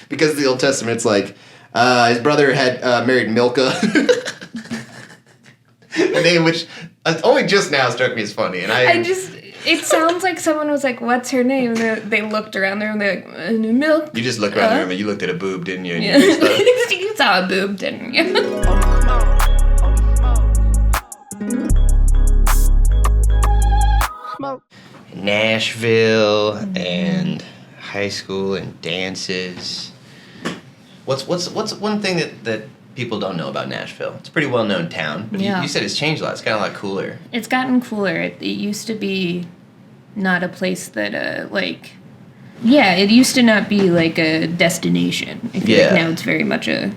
because the Old Testament's like, his brother had married Milcah. The name which only just now struck me as funny. And it sounds like someone was like, what's her name? And they looked around there and they're like, Milk. You just looked around the room and you looked at a boob, didn't you? And yeah. You saw a boob, didn't you? Nashville and high school and dances. What's one thing that people don't know about Nashville? It's a pretty well-known town, but you said it's changed a lot. It's gotten a lot cooler. It's gotten cooler. It used to be not a place that it used to not be like a destination. I feel like now it's very much a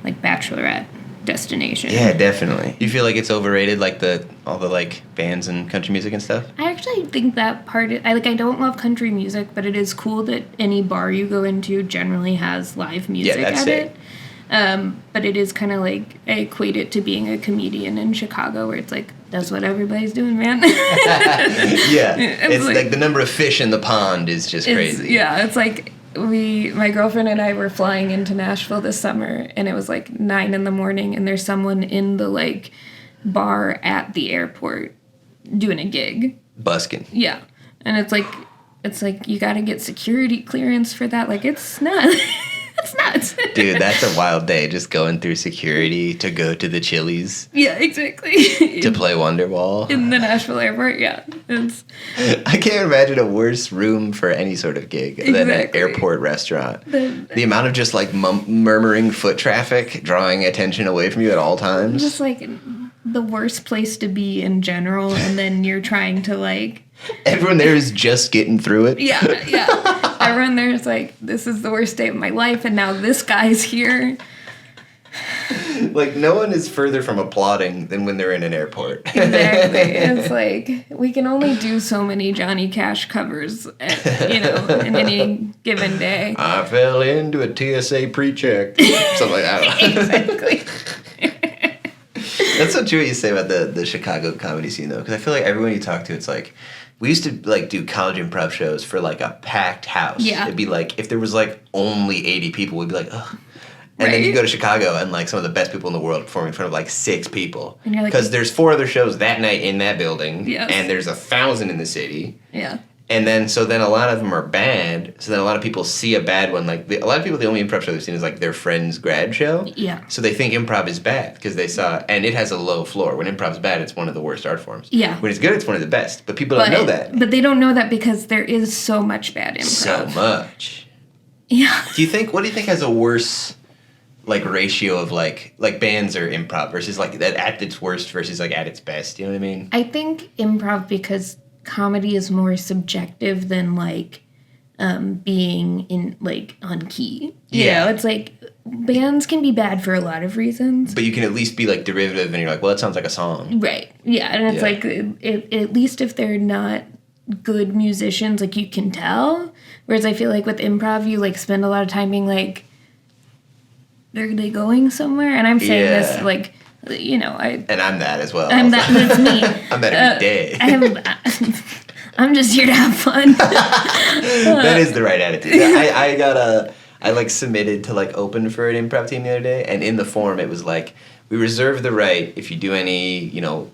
like bachelorette destination. Yeah, definitely. Do you feel like it's overrated, like all the like bands and country music and stuff? I actually think that part. I don't love country music, but it is cool that any bar you go into generally has live music at it. But it is kind of like I equate it to being a comedian in Chicago, where it's like that's what everybody's doing, man. Yeah, it's like the number of fish in the pond is just crazy. Yeah, it's like. My girlfriend and I were flying into Nashville this summer, and it was like 9 a.m, and there's someone in the like bar at the airport doing a gig. Busking. Yeah, and it's like you got to get security clearance for that. Like it's not. It's nuts. Dude, that's a wild day, just going through security to go to the Chili's. Yeah, exactly. To play Wonderwall. In the Nashville airport, yeah. I can't imagine a worse room for any sort of gig than an airport restaurant. The amount of just, like, murmuring foot traffic drawing attention away from you at all times. Just, like, the worst place to be in general, and then you're trying to, like... Everyone there is just getting through it. Yeah. Everyone there is like, this is the worst day of my life, and now this guy's here. Like, no one is further from applauding than when they're in an airport. Exactly. It's like, we can only do so many Johnny Cash covers, in any given day. I fell into a TSA pre-check. Something like that. Exactly. That's so true what you say about the Chicago comedy scene, though, because I feel like everyone you talk to, it's like, we used to, like, do college improv shows for, like, a packed house. Yeah. It'd be, like, if there was, like, only 80 people, we'd be like, ugh. And then you go to Chicago, and, like, some of the best people in the world perform in front of, like, 6 people. And you're like... Because there's 4 other shows that night in that building. Yes. And there's 1,000 in the city. Yeah. And then, so then a lot of them are bad. So then a lot of people see a bad one. Like, a lot of people, the only improv show they've seen is, like, their friend's grad show. Yeah. So they think improv is bad because they saw, and it has a low floor. When improv's bad, it's one of the worst art forms. Yeah. When it's good, it's one of the best. But people don't know that. But they don't know that because there is so much bad improv. So much. Yeah. What do you think has a worse, like, ratio of, like bands or improv versus, like, at its worst versus, like, at its best? You know what I mean? I think improv because... comedy is more subjective than like being in like on key. You know, it's like bands can be bad for a lot of reasons. But you can at least be like derivative and you're like, well, that sounds like a song. Right. Yeah. And it's like at least if they're not good musicians, like you can tell. Whereas I feel like with improv you like spend a lot of time being like, are they going somewhere? And I'm saying this like and I'm that as well. That's me. I'm that every day. I'm just here to have fun. That is the right attitude. I like submitted to like open for an improv team the other day, and in the form it was like, we reserve the right if you do any,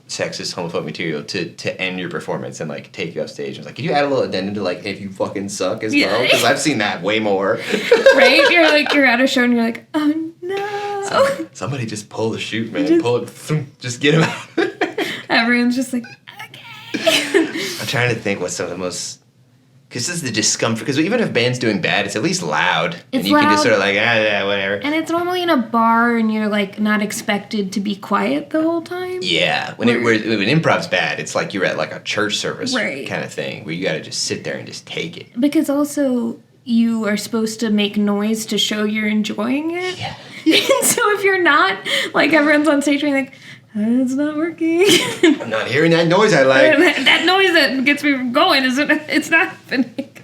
sexist, homophobic material to end your performance and like take you off stage. I was like, could you add a little addendum to like if you fucking suck as well? Because I've seen that way more. Right? You're at a show and you're like, oh no. Somebody just pull the chute, man. Pull it. Just get him out. Everyone's just like, okay. I'm trying to think what's some of the most... Because this is the discomfort. Because even if band's doing bad, it's at least loud. It's and you loud. can just sort of like, whatever. And it's normally in a bar and you're like not expected to be quiet the whole time. Yeah. When improv's bad, it's like you're at like a church service kind of thing where you got to just sit there and just take it. Because also... you are supposed to make noise to show you're enjoying it. Yeah. And so if you're not, like everyone's on stage and like, it's not working. I'm not hearing that noise I like. That noise that gets me going, it's not happening.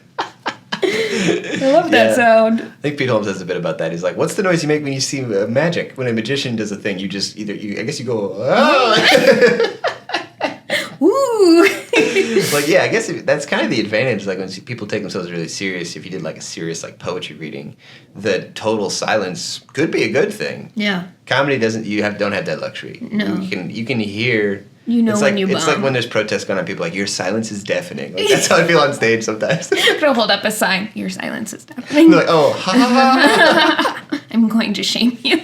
I love that sound. I think Pete Holmes has a bit about that. He's like, what's the noise you make when you see magic? When a magician does a thing, you just I guess you go, oh. Ooh. Like, yeah, I guess that's kind of the advantage. Like, when people take themselves really serious, if you did, like, a serious, like, poetry reading, the total silence could be a good thing. Yeah. Comedy don't have that luxury. No. You can hear... You know, when you It's like when there's protests going on, people are like, your silence is deafening. Like, that's how I feel on stage sometimes. They'll hold up a sign, your silence is deafening. They're like, oh, ha ha ha. I'm going to shame you.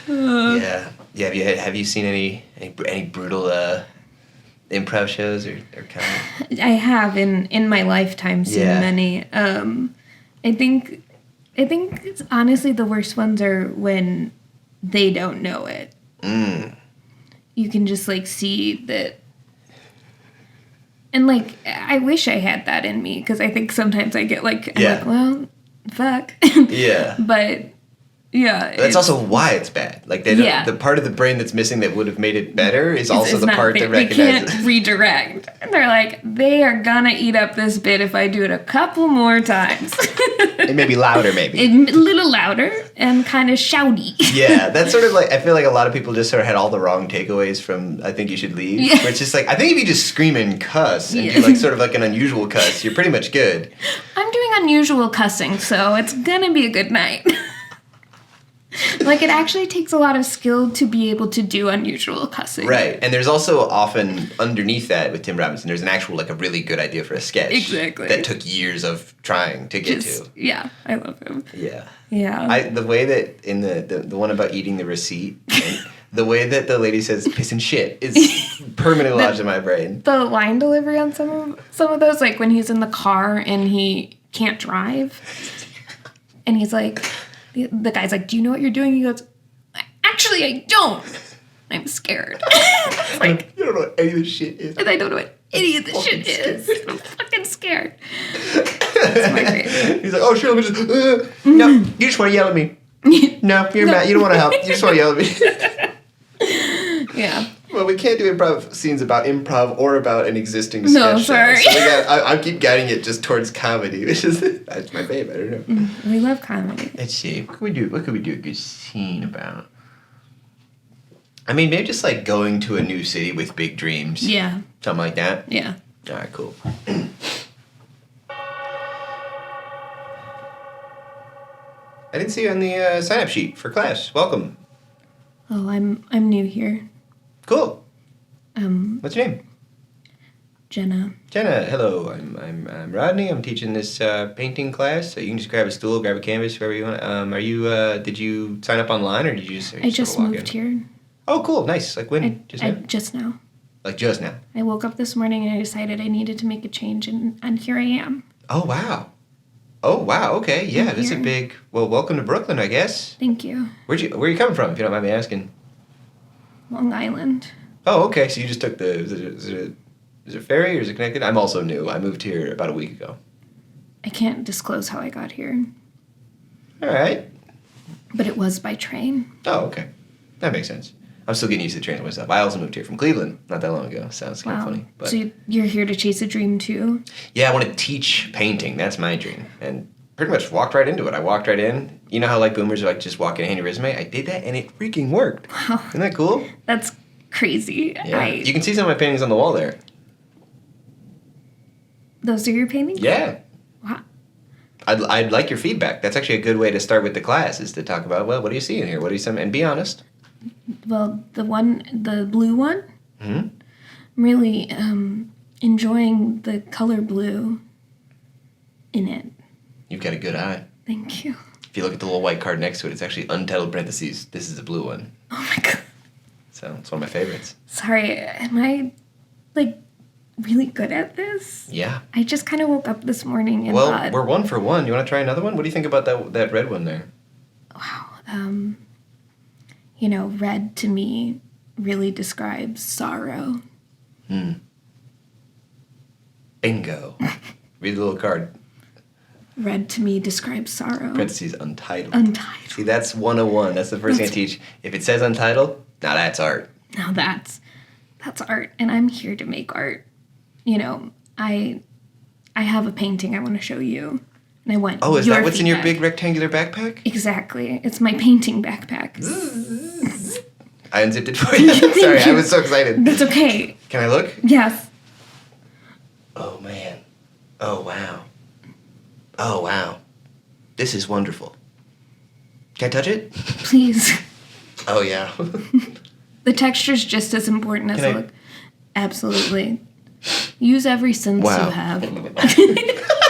Yeah. Have you seen any brutal improv shows or comedy? I have in my lifetime seen many. I think it's honestly the worst ones are when they don't know it. You can just like see that, and like I wish I had that in me because I think sometimes I get like I'm like, well, fuck. Yeah. But yeah, that's also why it's bad. Like the part of the brain that's missing that would have made it better is also the part that recognizes. They can't redirect. They're like, they are gonna eat up this bit if I do it a couple more times. It may be louder, maybe. A little louder and kind of shouty. Yeah, that's sort of like, I feel like a lot of people just sort of had all the wrong takeaways from I Think You Should Leave. Yeah. Where it's just like, I think if you just scream and cuss and do like sort of like an unusual cuss, you're pretty much good. I'm doing unusual cussing, so it's gonna be a good night. Like, it actually takes a lot of skill to be able to do unusual cussing. Right. And there's also often underneath that with Tim Robinson, there's an actual, like, a really good idea for a sketch. Exactly. That took years of trying to get to. Yeah, I love him. Yeah. Yeah. The way that in the one about eating the receipt, the way that the lady says piss and shit is permanently lodged in my brain. The line delivery on some of those, like when he's in the car and he can't drive, and he's like... The guy's like, do you know what you're doing? He goes, actually, I don't. I'm scared. Like, you don't know what any of this shit is. And I don't know what any of this shit is. I'm fucking scared. That's my favorite. He's like, oh, sure, let me just... No, you just want to yell at me. No, you're mad. You don't want to help. You just want to yell at me. Yeah. Well, we can't do improv scenes about improv or about an existing sketch. No, sorry. So I keep guiding it just towards comedy, which is that's my favorite. I don't know. We love comedy. Let's see. What could we do a good scene about? I mean, maybe just like going to a new city with big dreams. Yeah. Something like that. Yeah. All right. Cool. I didn't see you on the sign-up sheet for class. Welcome. Oh, I'm new here. Cool. What's your name? Jenna. Jenna, hello. I'm Rodney. I'm teaching this painting class. So you can just grab a stool, grab a canvas, wherever you want. Did you sign up online or did you just? I just moved here. Oh, cool, nice. Like when? Just now. Like just now. I woke up this morning and I decided I needed to make a change, and here I am. Oh wow. Oh wow. Okay, yeah, that's a big. Well, welcome to Brooklyn, I guess. Thank you. Where are you coming from? If you don't mind me asking. Long Island. Oh, okay. So you just took the is it a ferry or is it connected? I'm also new. I moved here about a week ago. I can't disclose how I got here. All right. But it was by train. Oh, okay. That makes sense. I'm still getting used to trains myself. I also moved here from Cleveland not that long ago. Sounds kind of funny. But so you're here to chase a dream too? Yeah, I want to teach painting. That's my dream. And pretty much walked right into it. I walked right in. You know how like boomers are like just walk in and hand your resume? I did that and it freaking worked. Wow. Isn't that cool? That's crazy. Yeah. You can see some of my paintings on the wall there. Those are your paintings? Yeah. Wow. I'd like your feedback. That's actually a good way to start with the class is to talk about, well, what do you see in here? What do you see? And be honest. Well, the blue one, mm-hmm. I'm really enjoying the color blue in it. You've got a good eye. Thank you. If you look at the little white card next to it, it's actually untitled parentheses. This is a blue one. Oh my god. So it's one of my favorites. Sorry, am I like really good at this? Yeah. I just kind of woke up this morning and thought... we're 1 for 1. You want to try another one? What do you think about that red one there? Wow. Red to me really describes sorrow. Bingo. Read the little card. Red to me describes sorrow. Parentheses untitled. Untitled. See, that's 101. That's the first thing I teach. If it says untitled, now that's art. Now that's art, and I'm here to make art. I have a painting I want to show you, and I want. Oh, is that what's in your big rectangular backpack? Exactly. It's my painting backpack. I unzipped it for you. Sorry, I was so excited. That's okay. Can I look? Yes. Oh, man. Oh, wow. Oh, wow. This is wonderful. Can I touch it? Please. Oh, yeah. The texture's just as important as the look. Absolutely. Use every sense you have.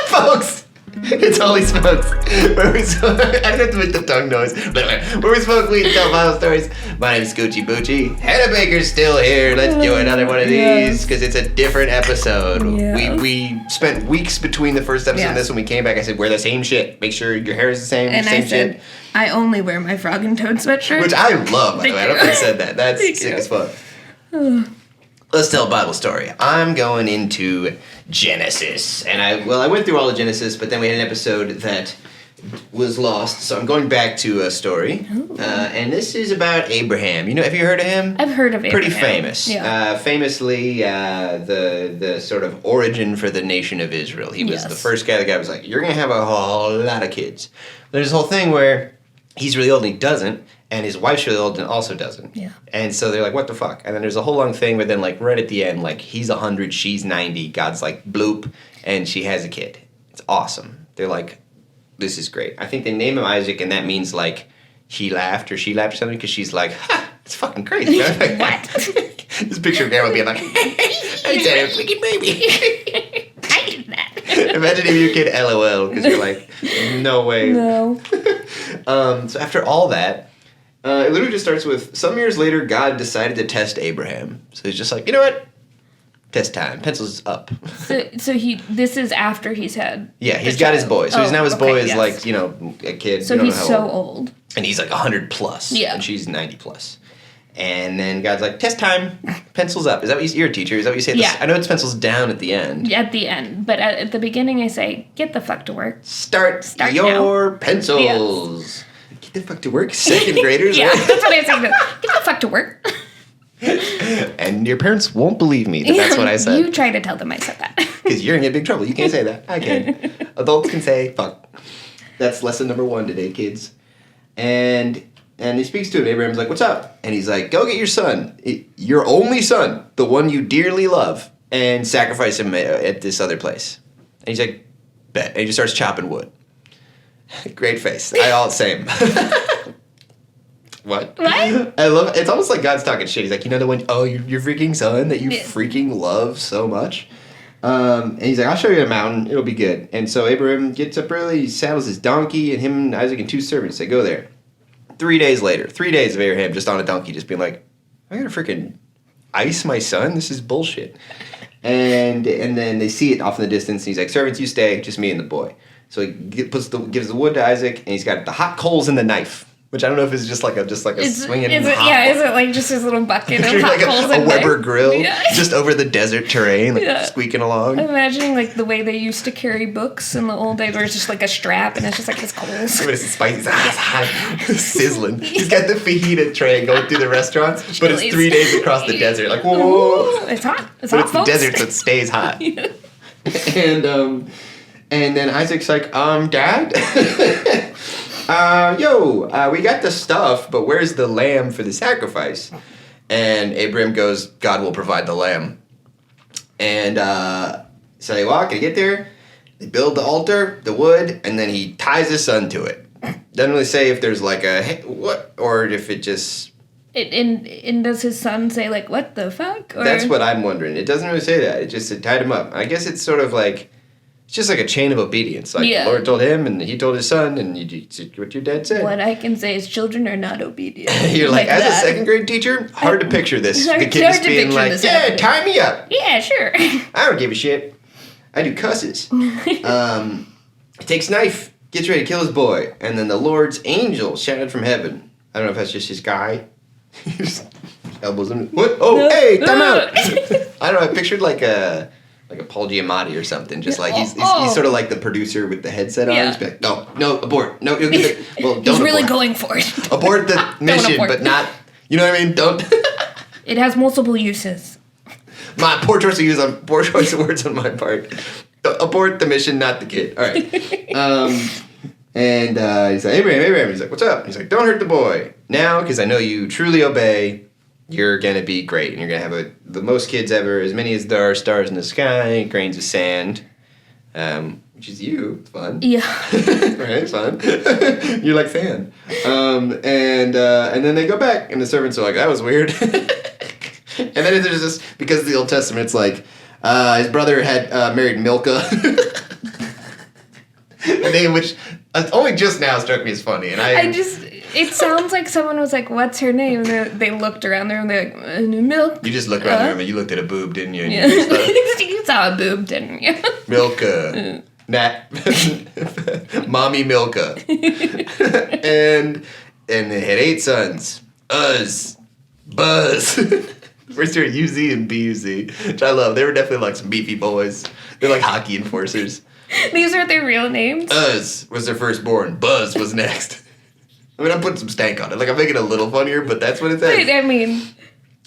Folks! It's Holy Smokes. Where we smoke, I have to make the tongue noise. Where we smoke weed and tell Bible stories. My name is Scoochie Boochie. Hannah Baker's still here. Let's do another one of these because it's a different episode. Yeah. We spent weeks between the first episode and this. When we came back, I said, wear the same shit. Make sure your hair is the same. And same I said, shit. I only wear my Frog and Toad sweatshirt. Which I love, by the way. I don't know if I said that. That's sick as fuck. Let's tell a Bible story. I'm going into Genesis. And I went through all of Genesis, but then we had an episode that was lost. So I'm going back to a story. And this is about Abraham. Have you heard of him? I've heard of Abraham. Pretty famous. Yeah. Famously, the sort of origin for the nation of Israel. He was the first guy. The guy was like, you're going to have a whole lot of kids. There's this whole thing where he's really old and he doesn't. And his wife's really old and also doesn't. Yeah. And so they're like, what the fuck? And then there's a whole long thing where then, like, right at the end, like, he's 100, she's 90, God's like, bloop, and she has a kid. It's awesome. They're like, this is great. I think they name him Isaac, and that means, like, he laughed or something, because she's like, ha, it's fucking crazy. Like, what? This picture of Grandma being like, I said a freaking baby. I did that. Imagine if your kid LOL, because you're like, no way. No. So after all that, it literally just starts with, some years later, God decided to test Abraham. So he's just like, you know what? Test time. Pencils up. So this is after he's had. Yeah, he's got his boy. So now his boy is like, a kid. So he's so old. And he's like 100 plus. Yeah. And she's 90 plus. And then God's like, test time. Pencils up. Is that what you're a teacher? Is that what you say? Yeah. I know it's pencils down at the end. At the end. But at the beginning I say, get the fuck to work. Start your now. pencils. Yes. Get the fuck to work. Second graders. Yeah, that's what I said. Get the fuck to work. And your parents won't believe me that that's what I said. You try to tell them I said that. Because you're in big trouble. You can't say that. I can. Adults can say fuck. That's lesson number 1 today, kids. And he speaks to him. Abraham's like, what's up? And he's like, go get your son. Your only son. The one you dearly love. And sacrifice him at this other place. And he's like, bet. And he just starts chopping wood. Great face. Same. What? I love it. It's almost like God's talking shit. He's like, the one, your freaking son that you freaking love so much. And he's like, I'll show you a mountain. It'll be good. And so Abraham gets up early, he saddles his donkey, and him and Isaac and 2 servants, they go there. 3 days later, 3 days of Abraham just on a donkey, just being like, I gotta freaking ice my son? This is bullshit. And then they see it off in the distance, and he's like, servants, you stay, just me and the boy. So he gives the wood to Isaac, and he's got the hot coals and the knife. Which I don't know if it's just like a swinging hot. Is it like just his little bucket of hot like coals a Weber grill Yeah. just over the desert terrain, squeaking along. I'm imagining like the way they used to carry books in the old days, where it's just like a strap and it's just like his coals. But it's spicy, sizzling. He's got the fajita tray going through the restaurants, but it's 3 days across the desert. Like whoa, ooh, it's hot. It's hot, it's folks. the desert, so it stays hot. Yeah. And then Isaac's like, Dad. We got the stuff, but where's the lamb for the sacrifice? And Abraham goes, God will provide the lamb. And so they walk and get there. They build the altar, the wood, and then he ties his son to it. Doesn't really say if there's like or if it just... And does his son say like, what the fuck? Or? That's what I'm wondering. It doesn't really say that. It just tied him up. I guess it's sort of like... It's just like a chain of obedience. Like the Lord told him, and he told his son, and you did what your dad said. What I can say is children are not obedient. You're like as a second grade teacher, hard to picture this. The kid just being like, yeah, tie me up. Yeah, sure. I don't give a shit. I do cusses. He takes knife, gets ready to kill his boy, and then the Lord's angel shouted from heaven. I don't know if that's just his guy. He just elbows him. What? Oh, no. Hey, time out. I don't know. I pictured like a Paul Giamatti or something. Just like he's sort of like the producer with the headset on. He's like, no, abort. No, you'll get it. Well, don't. He's really abort. going for it. Abort the mission, but not. You know what I mean? Don't. It has multiple uses. My poor choice of words on my part. Abort the mission, not the kid. All right. And he's like, Abraham. He's like, what's up? He's like, don't hurt the boy now, because I know you truly obey. you're gonna be great, and you're gonna have the most kids ever, as many as there are stars in the sky, grains of sand, which is you. It's fun. Yeah. Right, it's fun. You're like sand. And then they go back, and the servants are like, that was weird. And then there's this, because of the Old Testament, it's like, his brother had married Milcah. A name which only just now struck me as funny, and it sounds like someone was like, what's her name? And they looked around there and they're like, Milk. You just looked around the room and you looked at a boob, didn't you? And yeah. You saw a boob, didn't you? Milka. Mommy Milka. and they had 8 sons. Buzz. First year at UZ and BUZ, which I love. They were definitely like some beefy boys. They're like hockey enforcers. These are their real names? Uz was their firstborn. Buzz was next. I mean, I'm putting some stank on it. Like, I'm making it a little funnier, but that's what it says. I mean...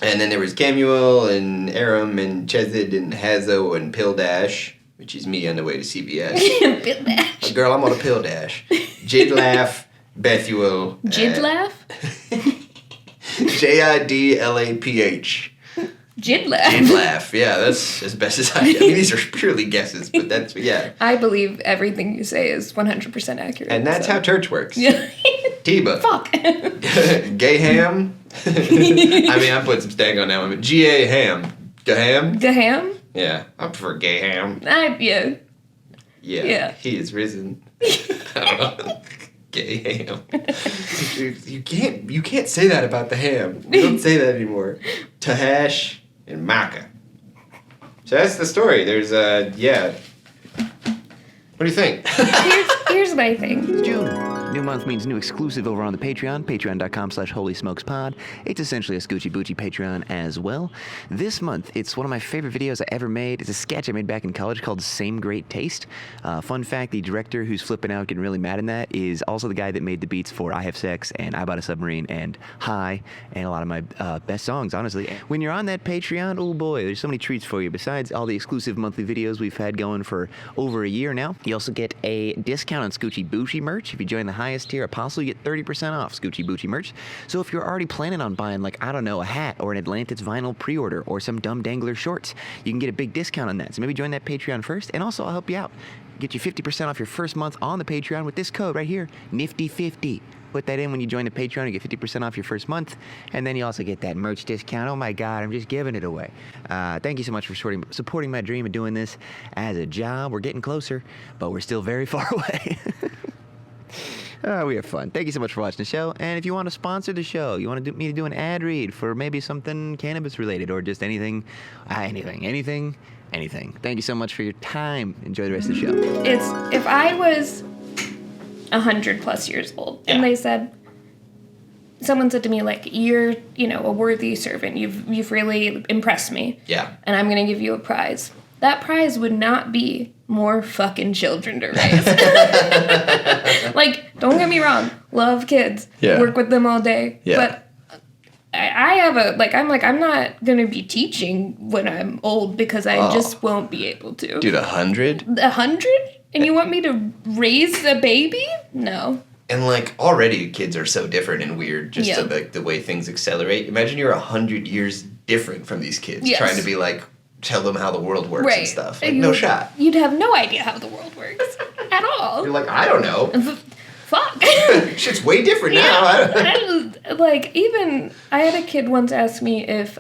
And then there was Camuel and Aram and Chesed and Hazo and Pildash, which is me on the way to CBS. Pildash. Girl, I'm on a Pildash. Jidlaf, Bethuel. Jidlaf? Jidlaph. Jidlaf. Yeah, that's as best as I mean, these are purely guesses, but that's, yeah. I believe everything you say is 100% accurate. And that's how church works. Yeah. Tiba. Fuck. Gayham. I mean, I'm putting some stank on that one, but G.A. Ham. Gaham? Gaham? Yeah, I prefer Gayham. Yeah. Yeah. He is risen. I don't know. Gay ham. You can't say that about the ham. We don't say that anymore. Tahash and Makkah. So that's the story. There's yeah. What do you think? Here's my thing. It's June. New month means new exclusive over on the Patreon, patreon.com/holysmokespod. It's essentially a Scoochie Boochie Patreon as well. This month, it's one of my favorite videos I ever made. It's a sketch I made back in college called Same Great Taste. Fun fact, the director who's flipping out, getting really mad in that, is also the guy that made the beats for I Have Sex and I Bought a Submarine and High and a lot of my best songs, honestly. When you're on that Patreon, oh boy, there's so many treats for you. Besides all the exclusive monthly videos we've had going for over a year now, you also get a discount on Scoochie Boochie merch. If you join the highest tier Apostle, you get 30% off Scoochie Boochie merch. So if you're already planning on buying, like, I don't know, a hat or an Atlantis vinyl pre-order or some dumb dangler shorts, you can get a big discount on that. So maybe join that Patreon first, and also I'll help you out. Get you 50% off your first month on the Patreon with this code right here, Nifty50. Put that in when you join the Patreon. You get 50% off your first month, and then you also get that merch discount. Oh my God, I'm just giving it away. Thank you so much for supporting my dream of doing this as a job. We're getting closer, but we're still very far away. We have fun. Thank you so much for watching the show. And if you want to sponsor the show, you want me to do an ad read for maybe something cannabis related or just anything. Thank you so much for your time. Enjoy the rest of the show. It's if I was 100+ years old and they said, someone said to me, like, you're, a worthy servant. You've really impressed me. Yeah. And I'm going to give you a prize. That prize would not be more fucking children to raise. Like, don't get me wrong. Love kids. Yeah. Work with them all day. Yeah. But I have I'm not going to be teaching when I'm old because I just won't be able to. Dude, 100? 100? And you want me to raise a baby? No. And, like, already kids are so different and weird just to, like, the way things accelerate. Imagine you're 100 years different from these kids trying to be, like, tell them how the world works and stuff. Like, no shot. You'd have no idea how the world works at all. You're like, I don't know. Fuck. Shit's way different now. I had a kid once ask me if,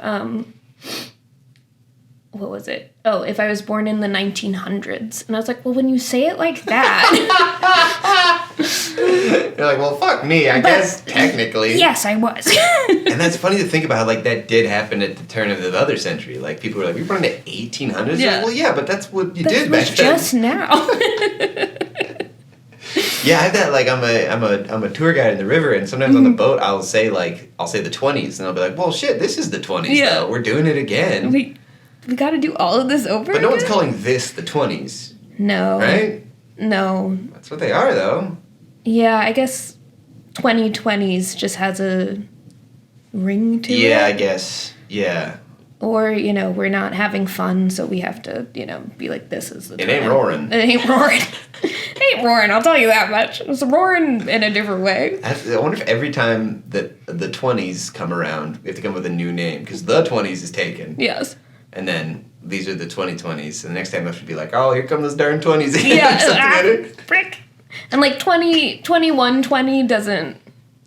what was it? Oh, if I was born in the 1900s. And I was like, well, when you say it like that. You're like, well, fuck me, I guess, technically. Yes, I was. And that's funny to think about how, like, that did happen at the turn of the other century. Like, people were like, you're born in the 1800s? Yeah. Like, well, yeah, but that's what you did back then. Just now. Yeah, I have that, like, I'm a tour guide in the river, and sometimes on the boat I'll say the 20s, and I'll be like, well, shit, this is the 20s, though. We're doing it again. We gotta do all of this over But no again? one's calling this the 20s. No. Right? No. That's what they are, though. Yeah, I guess 2020s just has a ring to it. Yeah, I guess. Yeah. Or, we're not having fun, so we have to, be like, this is the time. It ain't roaring. It ain't roaring. It ain't roaring, I'll tell you that much. It's roaring in a different way. I wonder if every time that the 20s come around, we have to come up with a new name, because the 20s is taken. Yes. And then these are the 2020s, and the next time I should be like, oh, here come those darn 20s again. Yeah, frick. And, 2120 doesn't...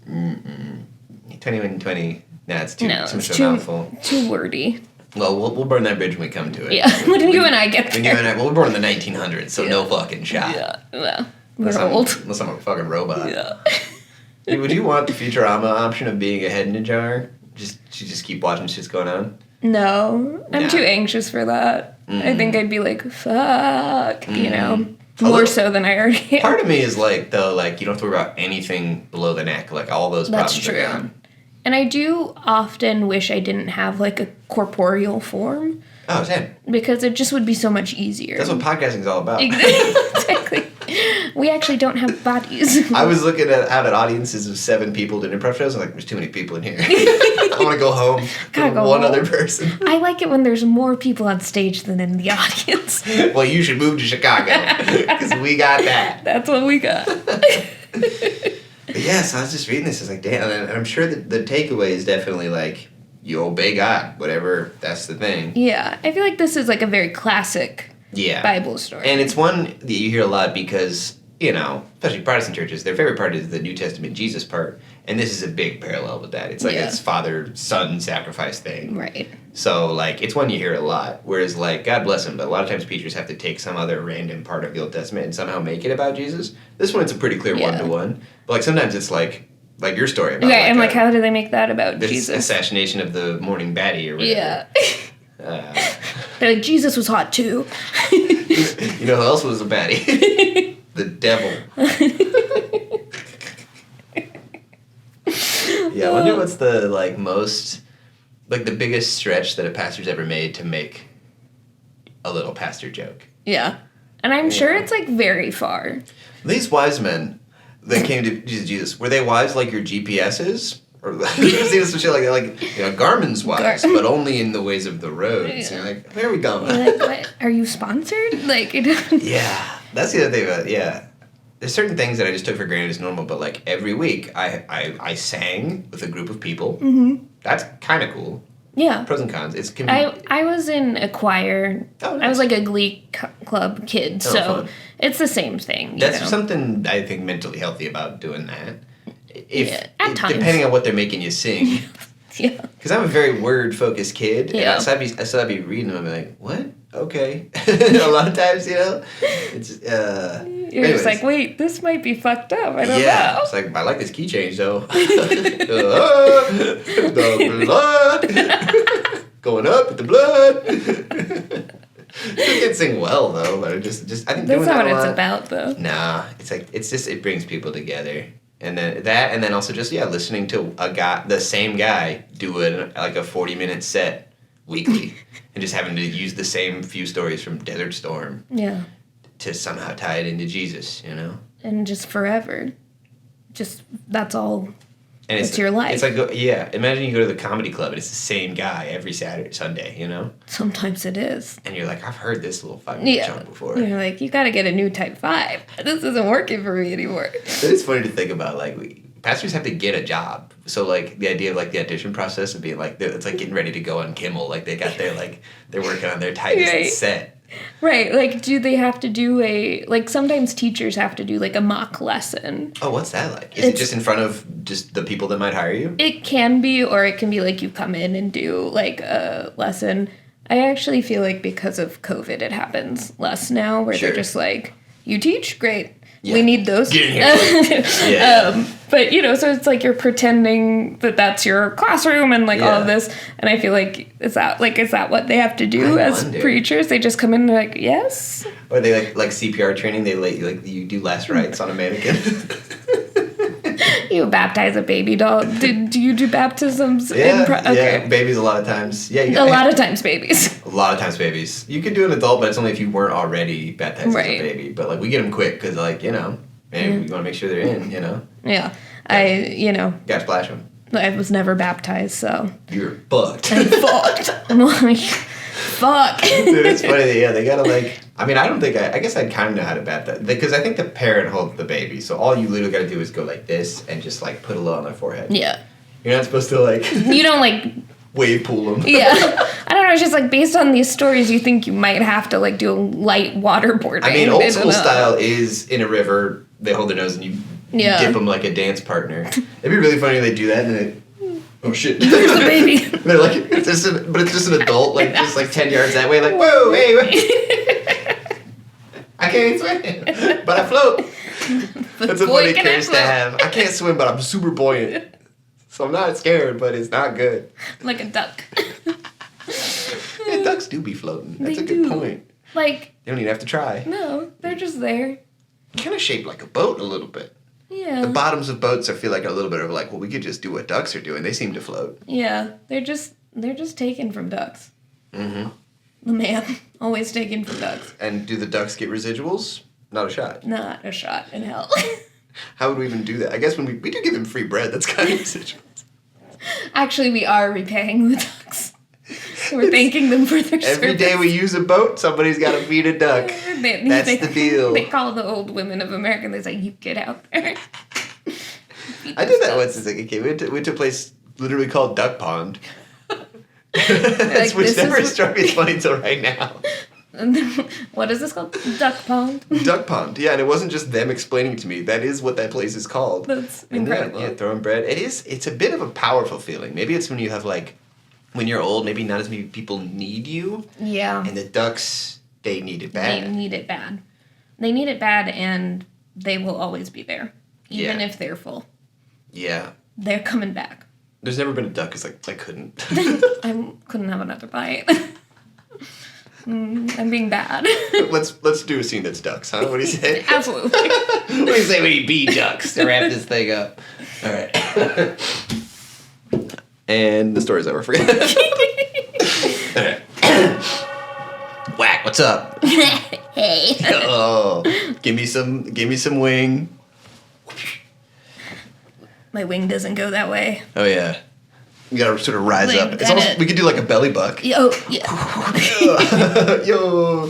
2120... Nah, it's too much of a mouthful. Too wordy. Well, we'll burn that bridge when we come to it. Yeah, when you and I get there. When you and I, we were born in the 1900s, so no fucking shot. Yeah, well, we're old. Unless I'm a fucking robot. Yeah. Would you want the Futurama option of being a head in a jar? Just keep watching shit's going on? No, I'm too anxious for that. Mm-hmm. I think I'd be like, fuck, more so than I already am. Part of me is like, though, like, you don't have to worry about anything below the neck. Like, all those problems are gone. And I do often wish I didn't have, like, a corporeal form. Oh, same. Because it just would be so much easier. That's what podcasting is all about. Exactly. We actually don't have bodies. I was looking out at audiences of 7 people doing improv shows. I'm like, there's too many people in here. I want to go home with one other person. I like it when there's more people on stage than in the audience. Well, you should move to Chicago, because we got that. That's what we got. But yes, I was just reading this. I was like, damn. And I'm sure that the takeaway is definitely like, you obey God, whatever, that's the thing. Yeah, I feel like this is like a very classic Bible story. And it's one that you hear a lot because, especially Protestant churches, their favorite part is the New Testament Jesus part. And this is a big parallel with that. It's like it's father-son sacrifice thing. Right. So, like, it's one you hear a lot. Whereas, like, God bless him, but a lot of times preachers have to take some other random part of the Old Testament and somehow make it about Jesus. This one, it's a pretty clear one-to-one. But, like, sometimes it's like your story about and like, how do they make that about Jesus? Assassination of the morning baddie or whatever. Yeah. They're like, Jesus was hot, too. You know who else was a baddie? The devil. Yeah, I wonder what's the, like, the biggest stretch that a pastor's ever made to make a little pastor joke. Yeah. And I'm sure it's, like, very far. These wise men that came to Jesus, were they wise like your GPSs? Or some shit like that, like, Garmin's wise, but only in the ways of the roads. Yeah. You're like, where are we going? You're like, what? Are you sponsored? Like, yeah, that's the other thing about There's certain things that I just took for granted as normal, but like every week I sang with a group of people. Mm-hmm. That's kind of cool. Yeah. Pros and cons. It's I was in a choir. Oh, nice. I was like a glee club kid, so fun. It's the same thing. That's something I think mentally healthy about doing that. At times. Depending on what they're making you sing. Yeah. Because I'm a very word-focused kid. Yeah. And I'd be reading them and be like, what? Okay. A lot of times, it's, You're just like, wait, this might be fucked up. I don't know. Yeah. It's like, I like this key change, though. Going up with the blood. I can't sing well, though, but I think that's doing not that what a lot, it's about, though. Nah. It's like, it brings people together. And then and then also just, listening to the same guy doing like a 40-minute set weekly and just having to use the same few stories from Desert Storm to somehow tie it into Jesus, And just forever. Just, that's all. And it's your life. It's like, imagine you go to the comedy club and it's the same guy every Sunday, Sometimes it is. And you're like, I've heard this little fucking chunk before. You're like, you gotta get a new type 5. This isn't working for me anymore. It's funny to think about, like, pastors have to get a job. So, like, the idea of, like, the audition process of being, like, it's like getting ready to go on Kimmel. Like, they got their, like, they're working on their tightest set. Right, like, do they have to do sometimes teachers have to do, like, a mock lesson. Oh, what's that like? Is it just in front of just the people that might hire you? It can be, or it can be, like, you come in and do, like, a lesson. I actually feel like because of COVID, it happens less now, where they're just like, you teach? Great. Yeah. We need those. Get in here. But, so it's like you're pretending that that's your classroom and, like, all of this. And I feel like, is that what they have to do as preachers? They just come in and they're like, yes? Or they, like CPR training, they let you, like, you do last rites on a mannequin. You baptize a baby doll. Do you do baptisms? Yeah, babies a lot of times. Yeah, a lot of times babies. A lot of times babies. You could do an adult, but it's only if you weren't already baptized as a baby. But, like, we get them quick because, like, maybe we want to make sure they're in, Yeah. I gotta splash them. I was never baptized, so. You're fucked. I'm fucked. I'm like, fuck. Dude, it's funny that, they gotta, like... I mean, I don't think... I guess I'd kind of know how to baptize. Because I think the parent holds the baby, so all you literally gotta do is go like this and just, like, put a little on their forehead. Yeah. You're not supposed to, like... You don't, like... wave pool them. Yeah. I don't know, it's just, like, based on these stories, you think you might have to, like, do a light waterboarding. I mean, old school style is in a river, they hold their nose and you dip them like a dance partner. It'd be really funny if they do that and then oh shit. There's the baby. They're like, it's just an adult, like, just like 10 yards that way, like, whoa, hey, I can't swim, but I float. That's a funny curse to have. I can't swim, but I'm super buoyant. So I'm not scared, but it's not good. Like a duck. Yeah, ducks do be floating. That's a good point. Like... They don't even have to try. No, they're just there. Kind of shaped like a boat a little bit. Yeah. The bottoms of boats, I feel like, are a little bit of like, well, we could just do what ducks are doing. They seem to float. Yeah, they're just taken from ducks. Mm-hmm. The man, always taken from ducks. And do the ducks get residuals? Not a shot. Not a shot in hell. How would we even do that? I guess when we do give them free bread, that's kind of residuals. Actually, we are repaying the ducks. We're thanking them for their service. Every day we use a boat, somebody's got to feed a duck. That's the deal. They call the old women of America and they say, you get out there. I did that once as a kid. We went to a place literally called Duck Pond. Which never struck me as funny until right now. What is this called? Duck Pond? Duck Pond, yeah, and it wasn't just them explaining it to me. That is what that place is called. That's incredible. Yeah, throwing bread. It's a bit of a powerful feeling. Maybe it's when you have, like, when you're old, maybe not as many people need you. Yeah. And the ducks, they need it bad. They need it bad. They need it bad, and they will always be there. Even if they're full. Yeah. They're coming back. There's never been a duck because, like, I couldn't. I couldn't have another bite. I'm being bad. Let's do a scene that's ducks, huh? What do you say? Absolutely. What do you say when you be ducks to wrap this thing up? All right. And the story's over. Forget it. Whack, what's up? Hey. Oh, give me some wing. My wing doesn't go that way. Oh yeah. You gotta sort of rise up. It's almost, we could do like a belly buck. Oh, yeah. Yo.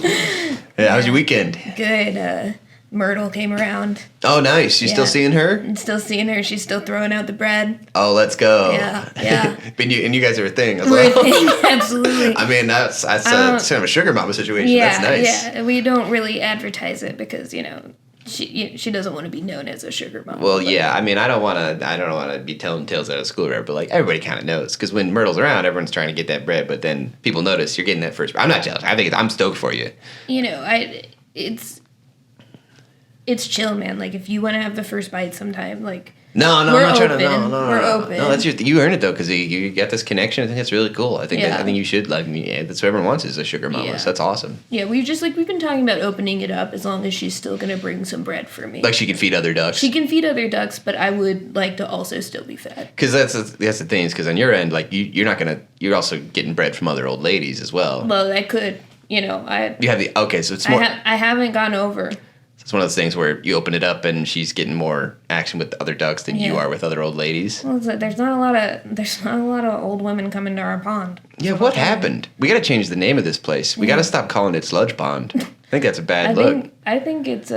Yeah, how was your weekend? Good. Myrtle came around. Oh, nice. You still seeing her? I'm still seeing her. She's still throwing out the bread. Oh, let's go. Yeah. And you guys are a thing as We're well. a thing, absolutely. I mean, that's kind of a sugar mama situation. Yeah, that's nice. Yeah. We don't really advertise it because, she doesn't want to be known as a sugar mama. Well, yeah. I mean, I don't want to be telling tales out of school, right? But like everybody kind of knows because when Myrtle's around, everyone's trying to get that bread. But then people notice you're getting that first. I'm not jealous. I think I'm stoked for you. It's chill, man. Like if you want to have the first bite sometime, like no, I'm not trying to. No, we're open. No, that's you earn it though because you got this connection. I think that's really cool. I think you should like. Yeah, that's what everyone wants is a sugar mama. Yeah. So that's awesome. Yeah, we've been talking about opening it up as long as she's still gonna bring some bread for me. Like she can feed other ducks. She can feed other ducks, but I would like to also still be fed. Because that's the thing is because on your end, like you're also getting bread from other old ladies as well. Well, I could, You have so it's more. I haven't gone over. It's one of those things where you open it up and she's getting more action with the other ducks than you are with other old ladies. Well, there's not a lot of old women coming to our pond. Yeah, what happened? We got to change the name of this place. We got to stop calling it Sludge Pond. I think that's a bad look. I think it's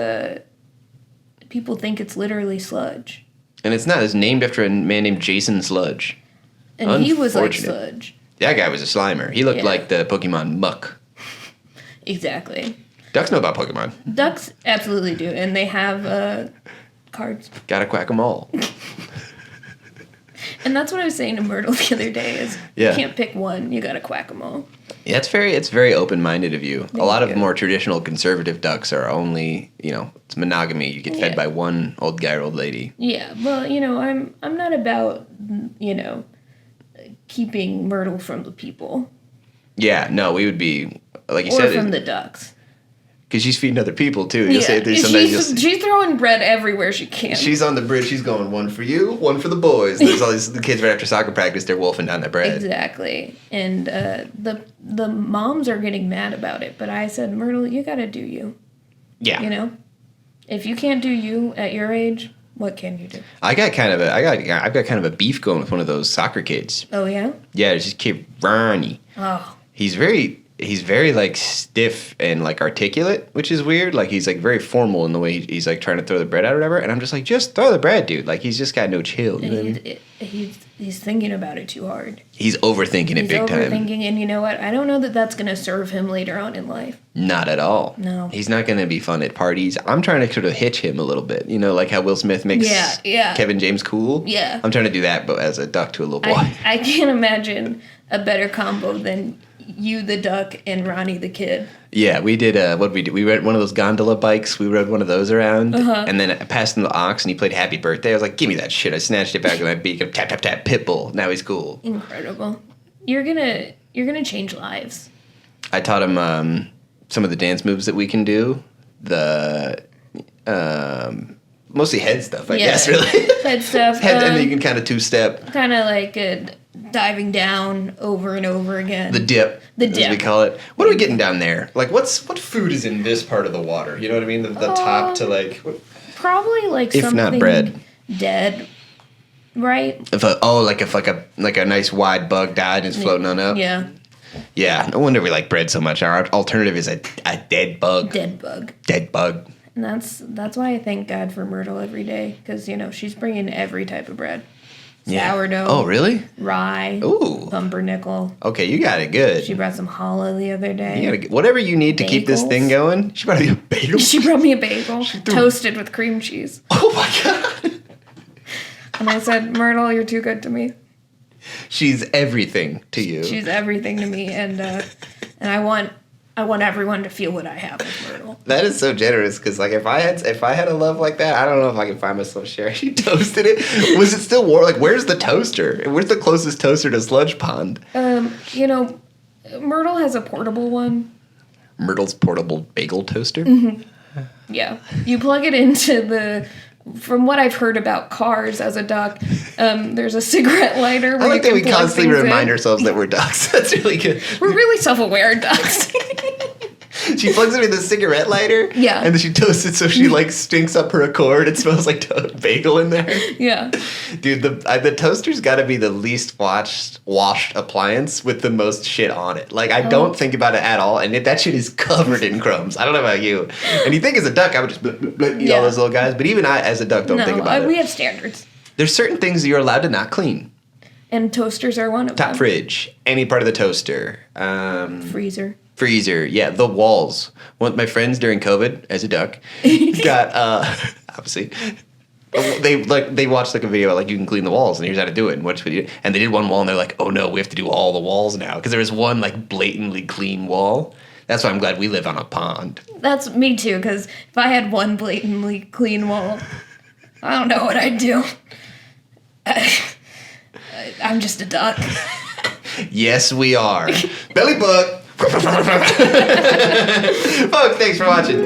people think it's literally sludge. And it's not. It's named after a man named Jason Sludge. And he was like sludge. That guy was a Slimer. He looked like the Pokemon Muck. Exactly. Ducks know about Pokemon. Ducks absolutely do, and they have cards. Gotta quack them all. And that's what I was saying to Myrtle the other day is you can't pick one, you gotta quack them all. Yeah, it's very open-minded of you. A lot of more traditional conservative ducks are only, it's monogamy. You get fed by one old guy or old lady. Yeah, well, I'm not about, keeping Myrtle from the people. Yeah, no, we would be, like you said. Or from the ducks. Because she's feeding other people, too. You'll say sometimes she's throwing bread everywhere she can. She's on the bridge. She's going, one for you, one for the boys. There's all these the kids right after soccer practice. They're wolfing down that bread. Exactly. And the moms are getting mad about it. But I said, Myrtle, you got to do you. Yeah. If you can't do you at your age, What can you do? I've got kind of a beef going with one of those soccer kids. Oh yeah. Yeah, it's just kid Ronnie. Oh. He's very like stiff and like articulate, which is weird. Like he's like very formal in the way he's like trying to throw the bread out or whatever. And I'm just like, just throw the bread, dude. Like he's just got no chill. You know what I mean? He's thinking about it too hard. He's overthinking it big time. He's overthinking, and you know what? I don't know that that's going to serve him later on in life. Not at all. No. He's not going to be fun at parties. I'm trying to sort of hitch him a little bit. You know, like how Will Smith makes Kevin James cool. Yeah. I'm trying to do that, but as a duck to a little boy. I can't imagine a better combo than you the duck and Ronnie the kid. Yeah, we did. What did we do? We rode one of those gondola bikes. We rode one of those around, and then I passed him the ox, and he played Happy Birthday. I was like, "Give me that shit!" I snatched it back with my beak. And tap tap tap. Pitbull. Now he's cool. Incredible. You're gonna change lives. I taught him some of the dance moves that we can do. The mostly head stuff, I guess. Really, head stuff. And then you can kind of two-step. Kind of like diving down over and over again. The dip. The dip. As we call it. What are we getting down there? Like, what food is in this part of the water? You know what I mean? The top to like... Probably like if something... If not bread. Dead, right? If a nice wide bug died and is floating on up? Yeah. Yeah, no wonder we like bread so much. Our alternative is a dead bug. Dead bug. Dead bug. And that's why I thank God for Myrtle every day, because, you know, she's bringing every type of bread. Sourdough. Oh, really? Rye. Ooh. Pumpernickel. Okay, you got it good. She brought some challah the other day. You gotta whatever you need to keep this thing going. She brought me a bagel. She brought me a bagel, toasted with cream cheese. Oh my God. And I said, Myrtle, you're too good to me. She's everything to you. She's everything to me, and I want everyone to feel what I have with Myrtle. That is so generous, because like if I had a love like that, I don't know if I can find myself sharing. She toasted it. Was it still warm? Like, where's the toaster? Where's the closest toaster to Sludge Pond? You know, Myrtle has a portable one. Myrtle's portable bagel toaster? Mm-hmm. Yeah. You plug it into from what I've heard about cars as a duck, there's a cigarette lighter. I like that we constantly remind ourselves that we're ducks. That's really good. We're really self-aware ducks. She plugs it in the cigarette lighter. Yeah. And then she toasts it so she like stinks up her accord. It smells like bagel in there. Yeah. Dude, the toaster's got to be the least washed appliance with the most shit on it. Like, I don't think about it at all, and that shit is covered in crumbs. I don't know about you. And you think as a duck, I would just eat all those little guys, but even I, as a duck, don't think about it. We have standards. There's certain things that you're allowed to not clean. And toasters are one of them. Top fridge, any part of the toaster. Freezer, yeah, the walls. One of my friends during COVID, as a duck, got obviously they watched like a video like you can clean the walls and here's how to do it and what should we do? And they did one wall and they're like, oh no, we have to do all the walls now because there was one like blatantly clean wall. That's why I'm glad we live on a pond. That's me too, because if I had one blatantly clean wall, I don't know what I'd do. I'm just a duck. Yes, we are. Belly book. Folks, thanks for watching.